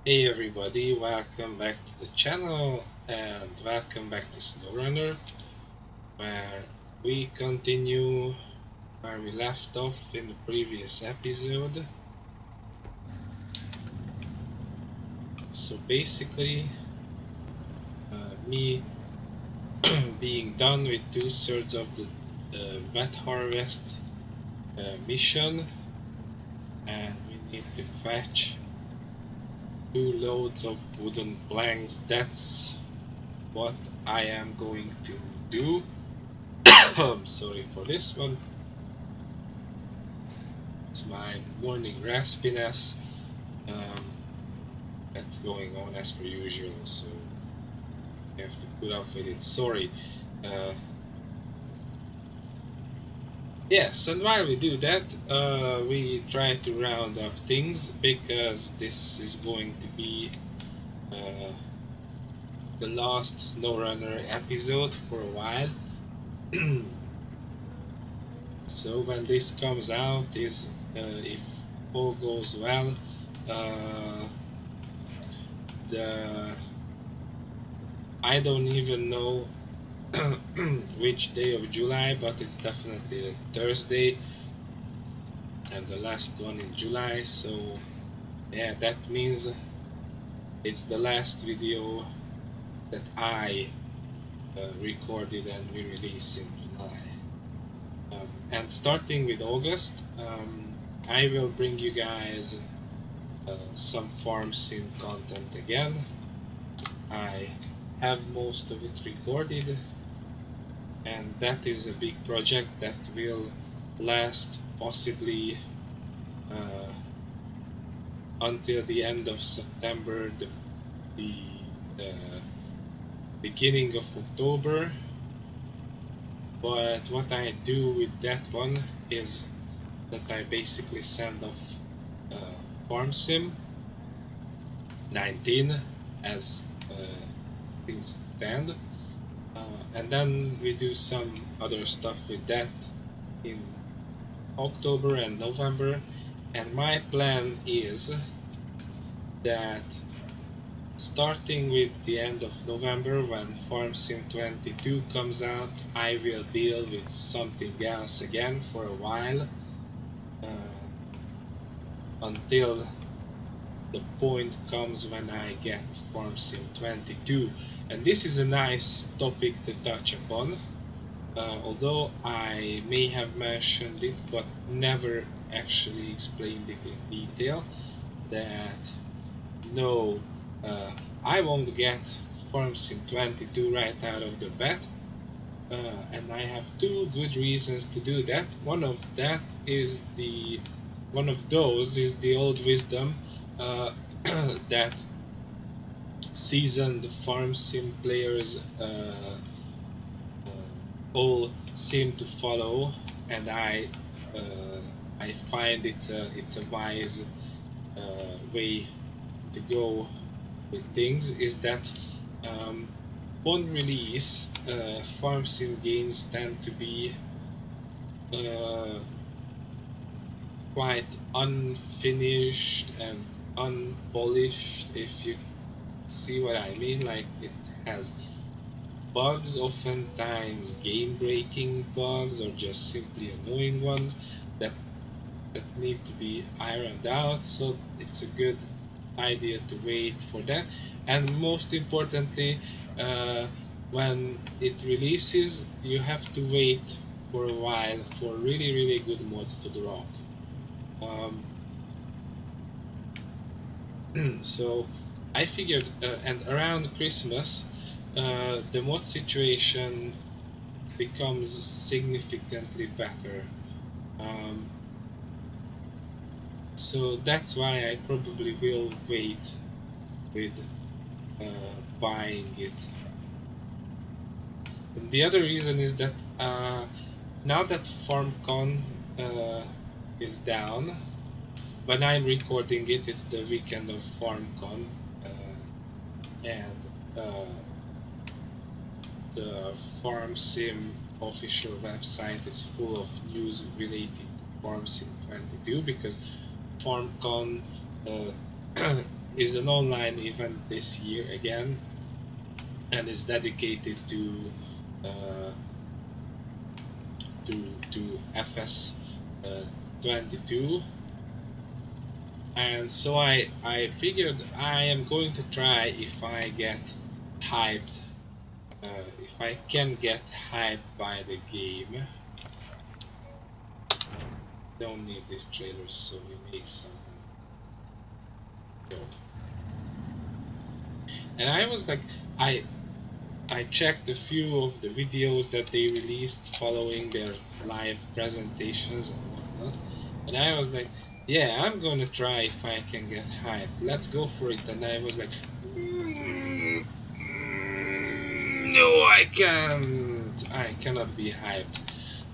Hey everybody, welcome back to the channel and welcome back to Snowrunner, where we continue where we left off in the previous episode. So basically, me being done with 2/3 of the wet harvest mission, and we need to fetch 2 loads of wooden planks. That's what I am going to do. I'm sorry for this one. It's my morning raspiness um, that's going on as per usual, so I have to put up with it. Sorry. Uh, yes, and while we do that, we try to round up things because this is going to be uh, the last Snowrunner episode for a while. So when this comes out, is if all goes well, uh, the I don't even know which day of July, but it's definitely a Thursday and the last one in July. So yeah, that means it's the last video that I recorded and we release in July. And starting with August, I will bring you guys some farm sim content again. I have most of it recorded, and that is a big project that will last possibly uh, until the end of September, the beginning of October. But what I do with that one is that I basically send off Farm Sim 19 as things stand, and then we do some other stuff with that in October and November. And my plan is that starting with the end of November, when Farm Sim 22 comes out, I will deal with something else again for a while, until the point comes when I get Farm Sim 22. And this is a nice topic to touch upon, although I may have mentioned it but never actually explained it in detail, that no, I won't get Farm Sim 22 right out of the bat, and I have two good reasons to do that. One of those is the old wisdom that seasoned farm sim players all seem to follow, and uh, I find it's a wise way to go with things. Is that um, on release, farm sim games tend to be uh, quite unfinished and unpolished, if you see what I mean. Like, it has bugs, oftentimes game breaking bugs or just simply annoying ones that need to be ironed out. So it's a good idea to wait for that. And most importantly, uh, when it releases, you have to wait for a while for really good mods to drop. Um, so I figured, and around Christmas, the mod situation becomes significantly better. Um, so that's why I probably will wait with buying it. And the other reason is that now that FarmCon is down, when I'm recording it, it's the weekend of FarmCon, and uh, the Farm Sim official website is full of news related to Farm Sim 22, because FarmCon uh, is an online event this year again, and is dedicated uh, to FS 22. And so I figured I am going to try if I get hyped, if I can get hyped by the game. Don't need these trailers, so we make some go. And I was like, I checked a few of the videos that they released following their live presentations and whatnot, and I was like, yeah, I'm gonna try if I can get hyped. Let's go for it. And I was like, no, I can't. I cannot be hyped.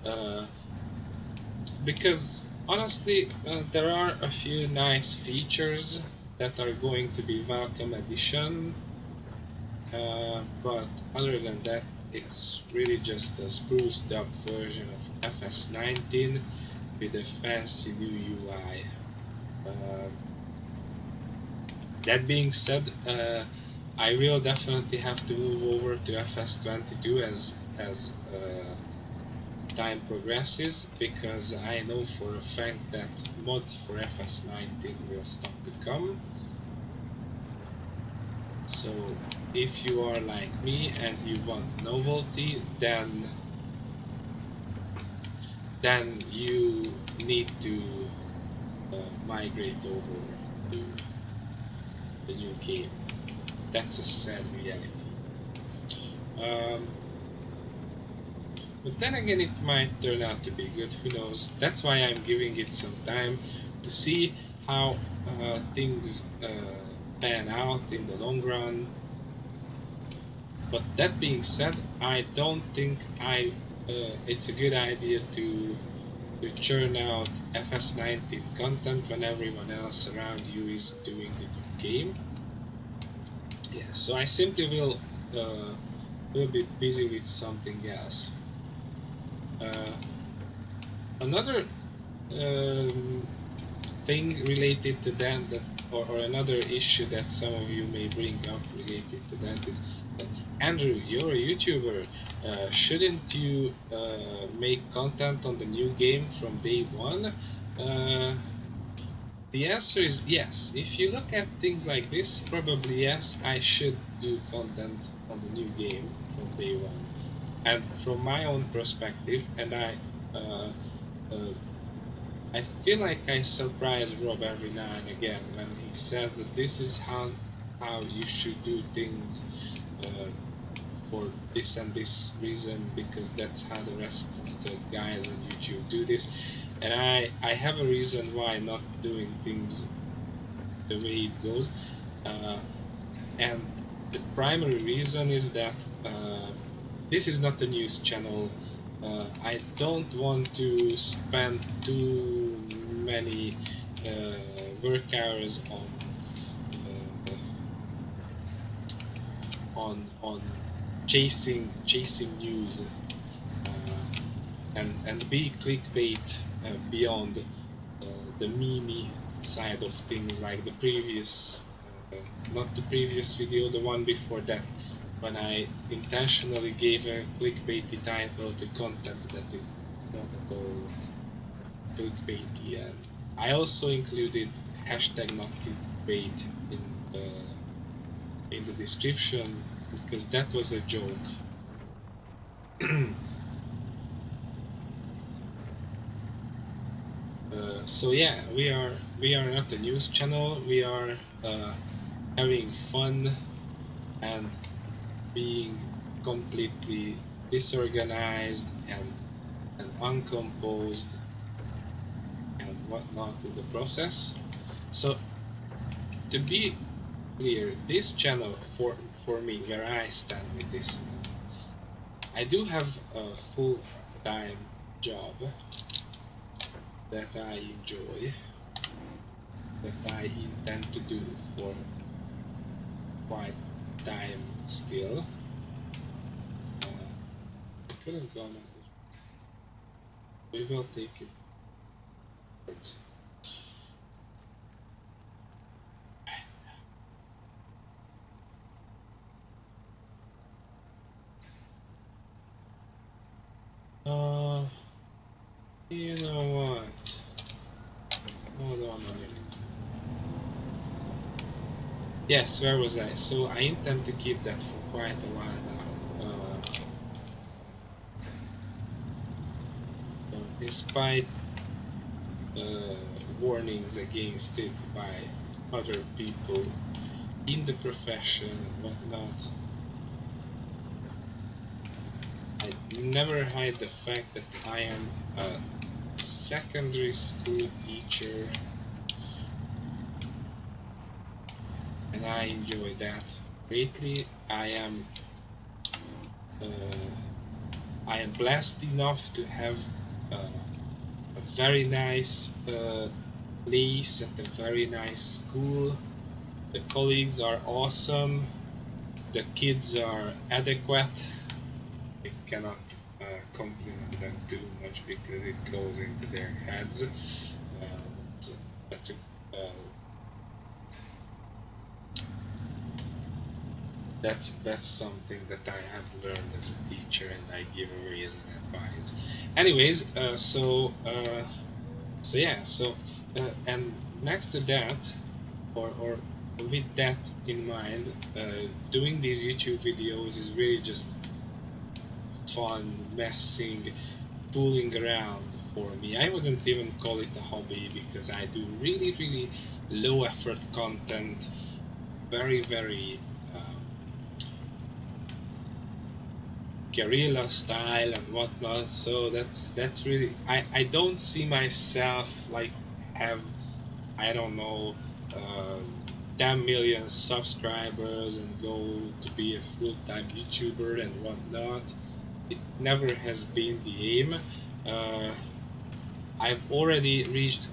Uh, because honestly, there are a few nice features that are going to be welcome addition, but other than that, it's really just a spruced up version of FS19 with a fancy new UI. That being said, I will definitely have to move over to FS22 as time progresses, because I know for a fact that mods for FS19 will start to come. So if you are like me and you want novelty, then you need to migrate over to the new game. That's a sad reality. Um, but then again, it might turn out to be good. Who knows? That's why I'm giving it some time to see how things pan out in the long run. But that being said, I don't think it's a good idea to churn out FS19 content when everyone else around you is doing the new game. Yeah, so I simply will be busy with something else. Uh, Another um, thing related to that, or another issue that some of you may bring up related to that is that, Andrew, you're a YouTuber. Shouldn't you make content on the new game from day one? Uh, the answer is yes. If you look at things like this, probably yes, I should do content on the new game from day one. And from my own perspective, and uh, uh, I feel like I surprise Rob every now and again when he says that this is how you should do things, uh, for this and this reason, because that's how the rest of the guys on YouTube do this, and I have a reason why not doing things the way it goes, uh, and the primary reason is that this is not a news channel. I don't want to spend too many work hours uh, on chasing news, and be clickbait beyond the meme side of things, like the previous, uh, not the previous video, the one before that, when I intentionally gave a clickbaity title to content that is not at all clickbaity, and I also included hashtag not clickbait in the description because that was a joke. So yeah, we are not a news channel. We are having fun and being completely disorganized and uncomposed and whatnot in the process. So to be clear, this channel for me, where I stand with this, I do have a full-time job that I enjoy, that I intend to do for quite time still. I could have gone on this. We will take it. You know what? Hold on a minute. Yes, where was I? So I intend to keep that for quite a while now. Despite warnings against it by other people in the profession and whatnot, I never hide the fact that I am a secondary school teacher and I enjoy that greatly. I am blessed enough to have a very nice place at a very nice school. The colleagues are awesome. The kids are adequate. I cannot compliment them too much because it goes into their heads. That's a, that's a that's something that I have learned as a teacher, and I give away as an advice. Anyways, so yeah, and next to that, or with that in mind, doing these YouTube videos is really just fun, messing, fooling around for me. I wouldn't even call it a hobby because I do really low effort content, very guerrilla style and whatnot. So that's really I don't see myself like have, I don't know, 10 million subscribers and go to be a full-time YouTuber and whatnot. It never has been the aim. Uh, I've already reached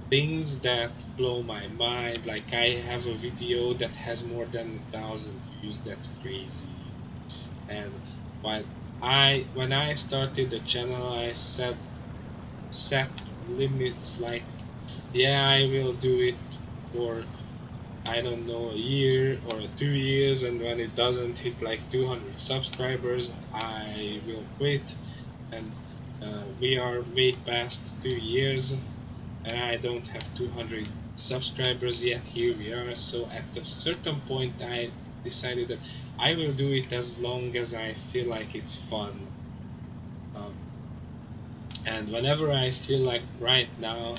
things that blow my mind. Like I have a video that has more than 1,000 views. That's crazy. And while when I started the channel, I set limits like, yeah, I will do it for, I don't know, a year or 2 years, and when it doesn't hit like 200 subscribers, I will quit. And we are way past 2 years, and I don't have 200 subscribers yet. Here we are. So at a certain point, I decided that I will do it as long as I feel like it's fun. Um, and whenever I feel like right now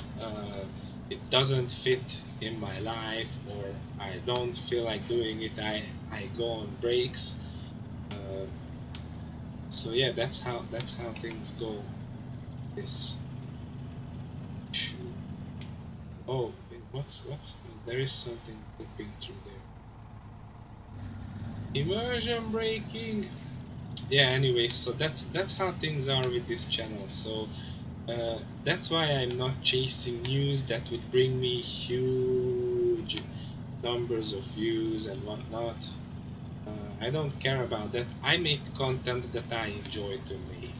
it doesn't fit in my life, or I don't feel like doing it, I go on breaks. Uh, so yeah, that's how things go. This shoe. Oh, what's there is something flipping through there. Immersion breaking. Yeah. Anyway, so that's how things are with this channel. So that's why I'm not chasing news that would bring me huge numbers of views and whatnot. I don't care about that. I make content that I enjoy to make.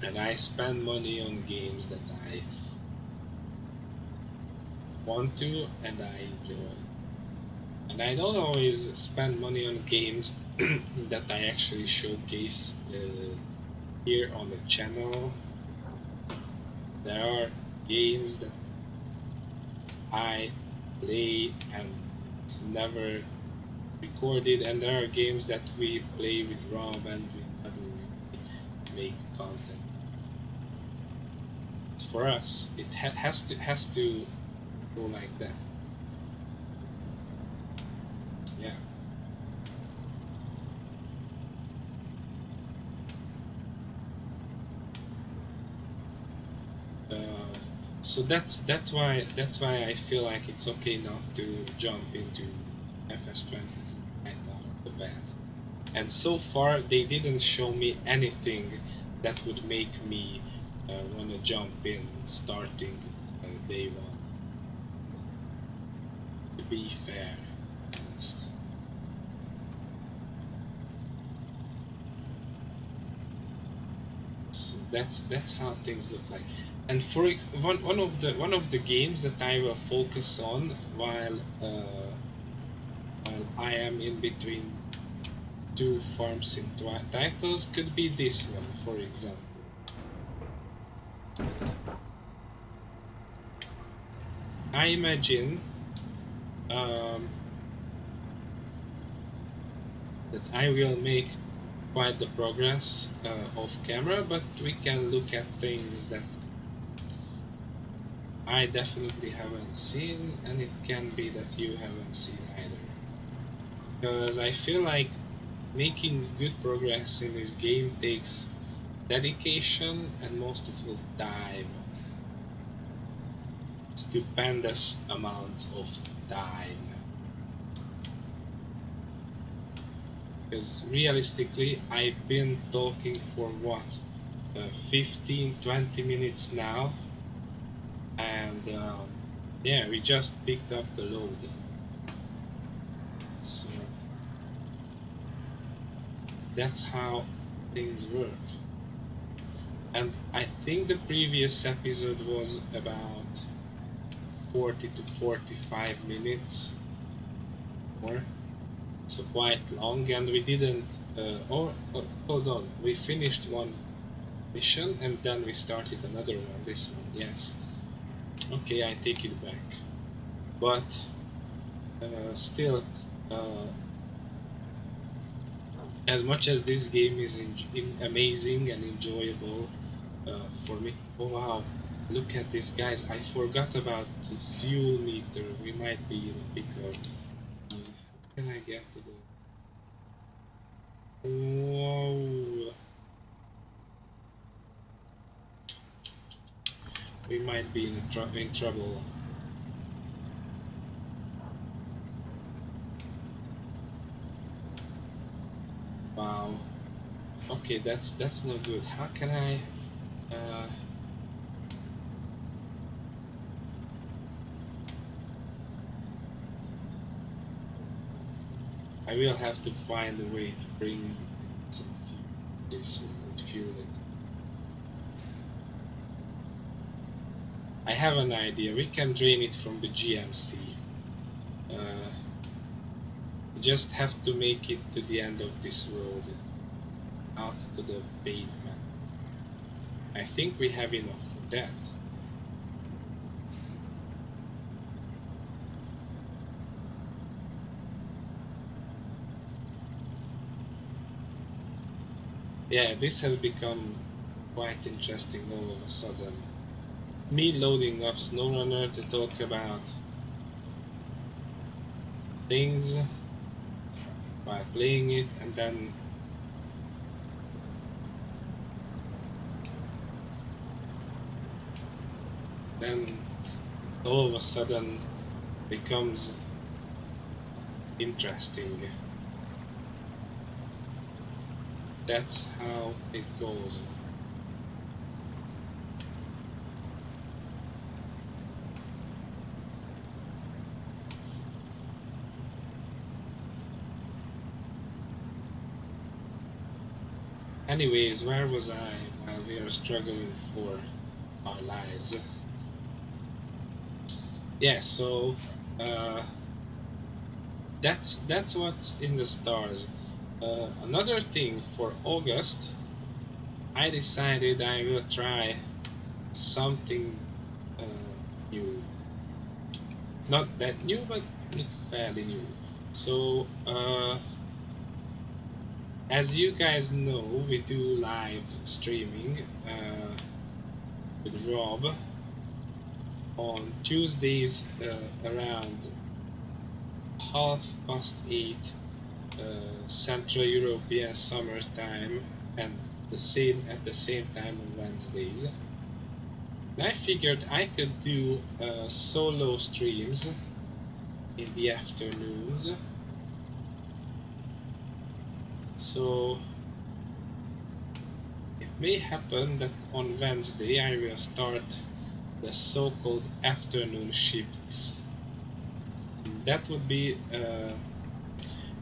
And I spend money on games that I want to and I enjoy. And I don't always spend money on games that I actually showcase here on the channel. There are games that I play and it's never recorded, and there are games that we play with Rob and we never really make content. For us, it has to go like that. Yeah. So that's why I feel like it's okay not to jump into FS22 right out of the bat. And so far they didn't show me anything that would make me want to jump in starting day one. To be fair, honest. So that's how things look like. And for one of the games that I will focus on while I am in between two farms in titles could be this one, for example. I imagine that I will make quite the progress off camera, but we can look at things that I definitely haven't seen, and it can be that you haven't seen either. Because I feel like making good progress in this game takes dedication and most of all time. Stupendous amounts of time. Because realistically, I've been talking for what? 15-20 minutes now, and yeah, we just picked up the load. So that's how things work. And I think the previous episode was about 40 to 45 minutes more, so quite long, and we didn't hold on, we finished one mission and then we started another one. This one, yes, okay, I take it back, but still, as much as this game is amazing and enjoyable for me. Oh wow, look at this, guys, I forgot about the fuel meter. We might be in a pickle. How can I get to the... Whoa, we might be in trouble. Wow. Okay, that's not good. How can I I will have to find a way to bring some fuel it. I have an idea. We can drain it from the GMC. Just have to make it to the end of this road, out to the pavement. I think we have enough for that. Yeah, this has become quite interesting all of a sudden. Me loading up Snowrunner to talk about things by playing it, and then all of a sudden becomes interesting. That's how it goes. Anyways, where was I while we were struggling for our lives? Yeah, so that's what's in the stars. Another thing, for August, I decided I will try something new. Not that new, but not fairly new. So, as you guys know, we do live streaming with Rob on Tuesdays around 8:30 Central European Summer Time, and at the same time on Wednesdays. And I figured I could do solo streams in the afternoons. So it may happen that on Wednesday I will start the so-called afternoon shifts. That would be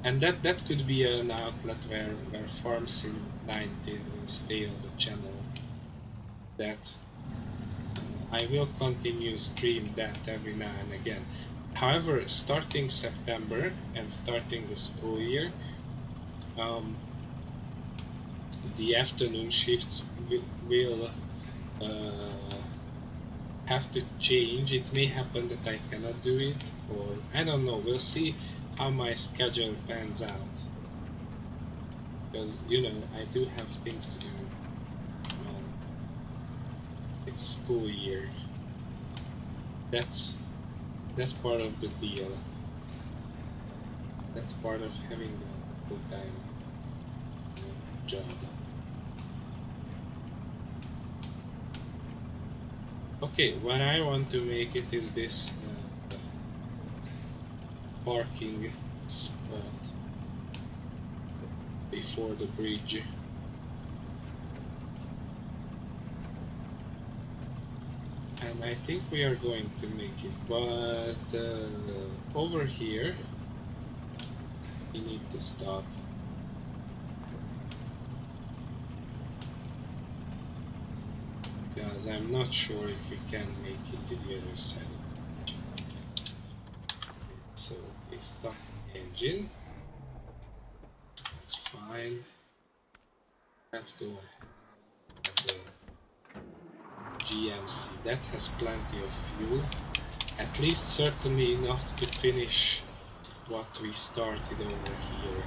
and that could be an outlet where Farms in 19 will stay on the channel. That I will continue stream that every now and again. However, starting September and starting the school year, the afternoon shifts will have to change. It may happen that I cannot do it, or I don't know. We'll see how my schedule pans out. Because I do have things to do. It's school year. That's part of the deal. That's part of having a full-time job. Okay, what I want to make it is this parking spot before the bridge. And I think we are going to make it, but over here we need to stop. Because I'm not sure if we can make it to the other side of the bridge. So, okay, stop engine. That's fine. Let's go ahead. GMC, that has plenty of fuel, at least certainly enough to finish what we started over here.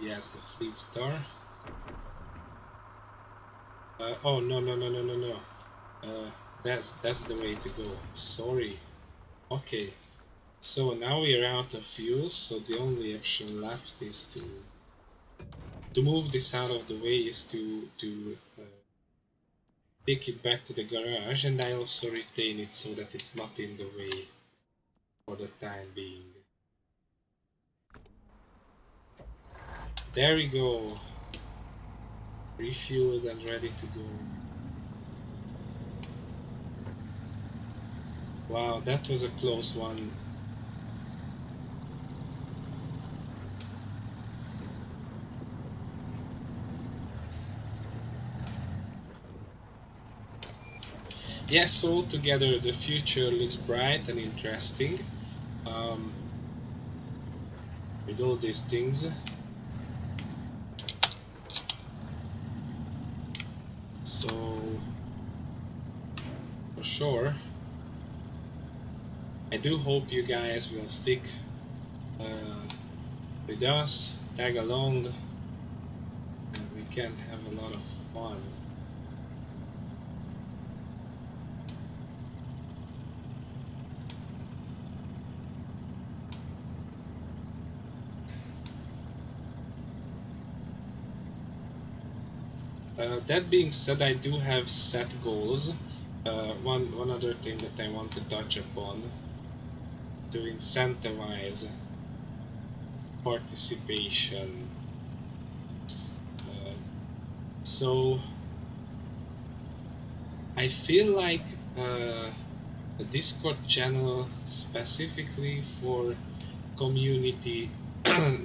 Yes, the fleet star. Oh no. That's the way to go. Sorry. Okay. So now we are out of fuel, so the only option left is to move this out of the way is to take it back to the garage, and I also retain it so that it's not in the way for the time being. There we go. Refueled and ready to go. Wow, that was a close one. Yes, altogether the future looks bright and interesting with all these things. So, for sure, I do hope you guys will stick with us, tag along, and we can have a lot of fun. That being said, I do have set goals. One other thing that I want to touch upon to incentivize participation. So I feel like a Discord channel specifically for community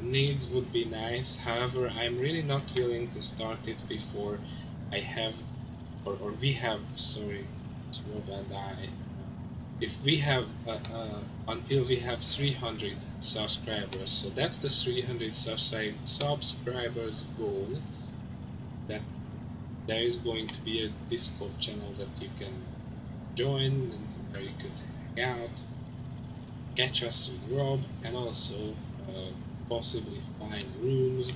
needs would be nice. However, I'm really not willing to start it before I have, or we have, sorry, Swob and I, if we have, until we have 300 subscribers. So that's the 300 subscribers goal, that there is going to be a Discord channel that you can join and where you could hang out, catch us with Rob, and also possibly find rooms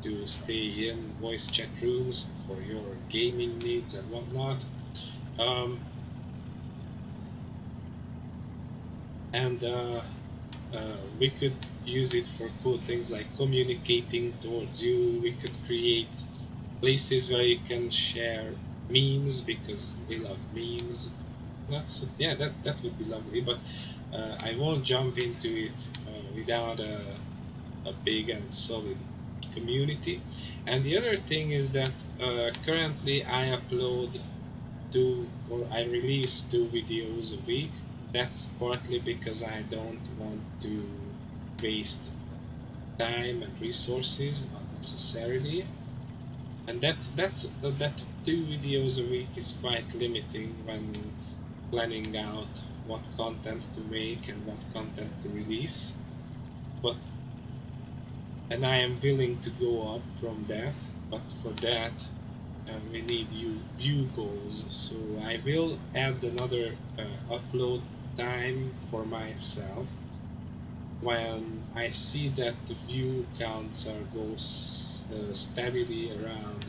to stay in, voice chat rooms for your gaming needs and whatnot. And we could use it for cool things like communicating towards you. We could create places where you can share memes, because we love memes. That's yeah, that would be lovely, but I won't jump into it without a big and solid community. And the other thing is that currently I upload I release 2 videos a week. That's partly because I don't want to waste time and resources unnecessarily, and that 2 videos a week is quite limiting when planning out what content to make and what content to release. But and I am willing to go up from that, but for that we need view goals. So I will add another upload time for myself when I see that the view counts are goes steadily around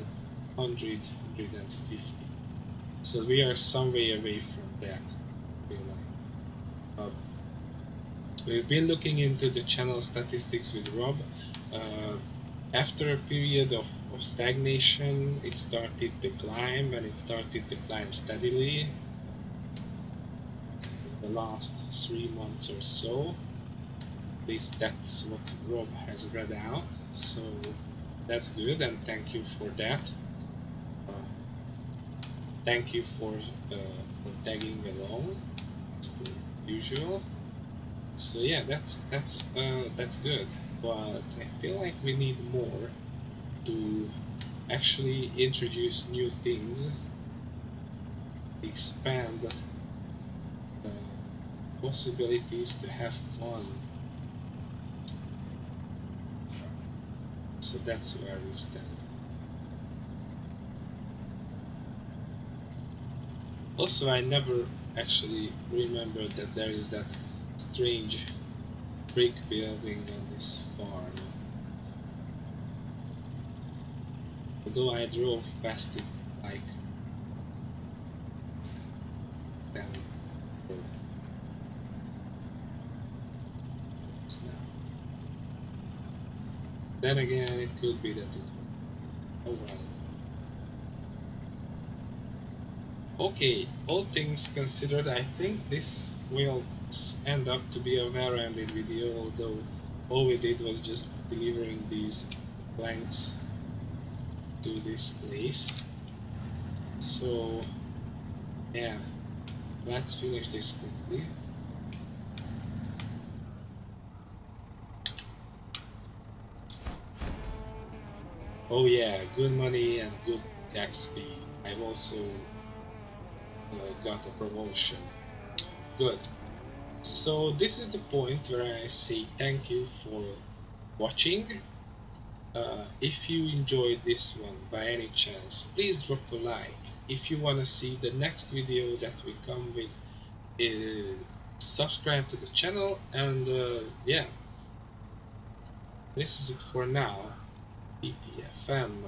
100, So we are some way away from that. I feel like. We've been looking into the channel statistics with Rob. Uh, After a period of stagnation, it started to climb, and it started to climb steadily in the last 3 months or so. At least that's what Rob has read out. So that's good, and thank you for that. Uh, Thank you for tagging along, as per usual. So yeah, that's good. But I feel like we need more to actually introduce new things, expand possibilities to have fun. So that's where we stand. Also, I never actually remembered that there is that strange brick building on this farm. Although I drove past it like 10 times now. Then again, it could be that it was. Oh well. Okay, all things considered, I think this will end up to be a well-rounded video, although all we did was just delivering these planks to this place. So yeah, let's finish this quickly. Oh yeah, good money and good XP. I've also got a promotion. Good. So this is the point where I say thank you for watching. If you enjoyed this one by any chance, please drop a like. If you want to see the next video that we come with, subscribe to the channel, and yeah, this is it for now. PPFM.